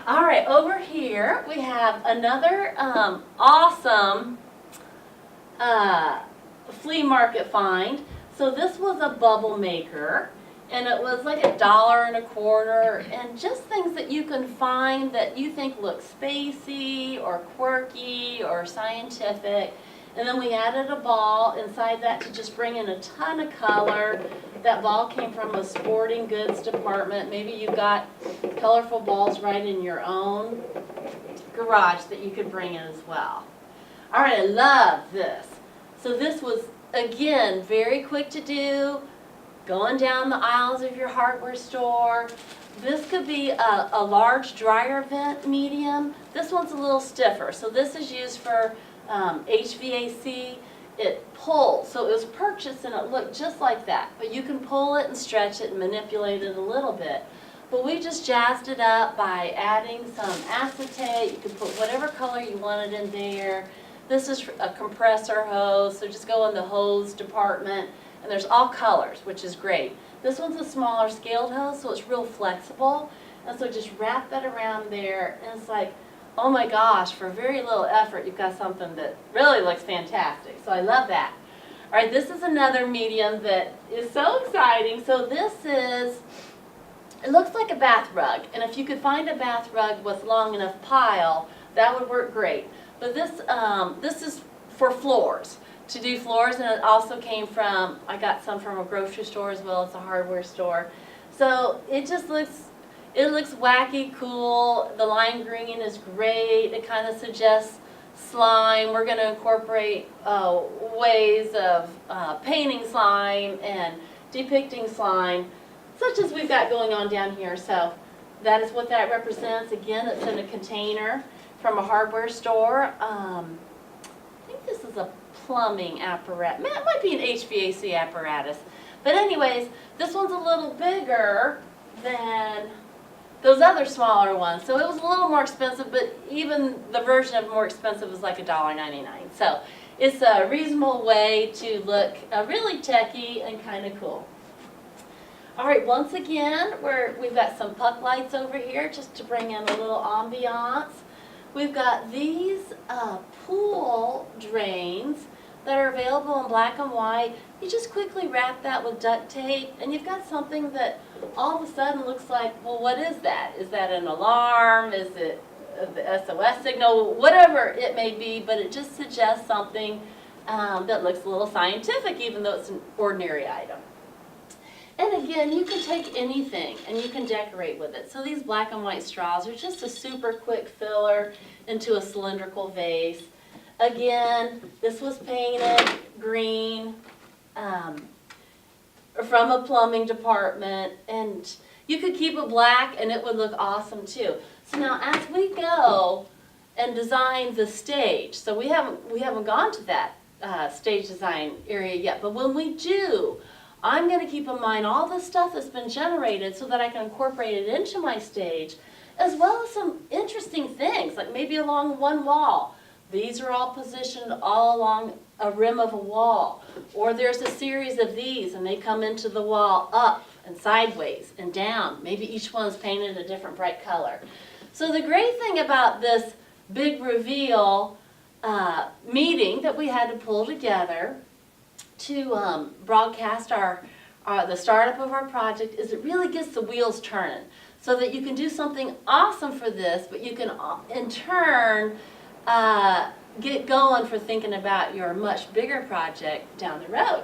All right, over here we have another awesome flea market find. So this was a bubble maker, and it was like $1.25, and just things that you can find that you think look spacey or quirky or scientific. And then we added a ball inside that to just bring in a ton of color. That ball came from a sporting goods department. Maybe you've got colorful balls right in your own garage that you could bring in as well. All right, I love this. So this was, again, very quick to do, going down the aisles of your hardware store. This could be a large dryer vent medium. This one's a little stiffer, so this is used for HVAC. It pulls, so it was purchased and it looked just like that, but you can pull it and stretch it and manipulate it a little bit. But we just jazzed it up by adding some acetate. You can put whatever color you wanted in there. This is a compressor hose, so just go in the hose department, and there's all colors, which is great. This one's a smaller scaled hose, so it's real flexible, and so just wrap that around there, and it's like, oh my gosh, for very little effort, you've got something that really looks fantastic. So I love that. All right, this is another medium that is so exciting. So this is, it looks like a bath rug, and if you could find a bath rug with long enough pile, that would work great. But this is for floors, to do floors, and it also came from, I got some from a grocery store as well as a hardware store. So it just looks, it looks wacky, cool. The lime green is great. It kind of suggests slime. We're going to incorporate ways of painting slime and depicting slime, such as we've got going on down here. So that is what that represents. Again, it's in a container from a hardware store. I think this is a plumbing apparatus. It might be an HVAC apparatus. But anyways, this one's a little bigger than those other smaller ones. So it was a little more expensive, but even the version of more expensive was like $1.99. So it's a reasonable way to look really techy and kind of cool. All right, once again, we've got some puck lights over here just to bring in a little ambiance. We've got these pool drains that are available in black and white. You just quickly wrap that with duct tape, and you've got something that all of a sudden looks like, well, what is that? Is that an alarm? Is it the SOS signal? Whatever it may be, but it just suggests something that looks a little scientific, even though it's an ordinary item. And again, you can take anything and you can decorate with it. So these black and white straws are just a super quick filler into a cylindrical vase. Again, this was painted green from a plumbing department, and you could keep it black and it would look awesome too. So now as we go and design the stage, so we haven't gone to that stage design area yet, but when we do, I'm going to keep in mind all the stuff that's been generated so that I can incorporate it into my stage, as well as some interesting things, like maybe along one wall. These are all positioned all along a rim of a wall. Or there's a series of these, and they come into the wall up and sideways and down. Maybe each one's painted a different bright color. So the great thing about this big reveal meeting that we had to pull together to broadcast the startup of our project is it really gets the wheels turning, so that you can do something awesome for this, but you can in turn get going for thinking about your much bigger project down the road.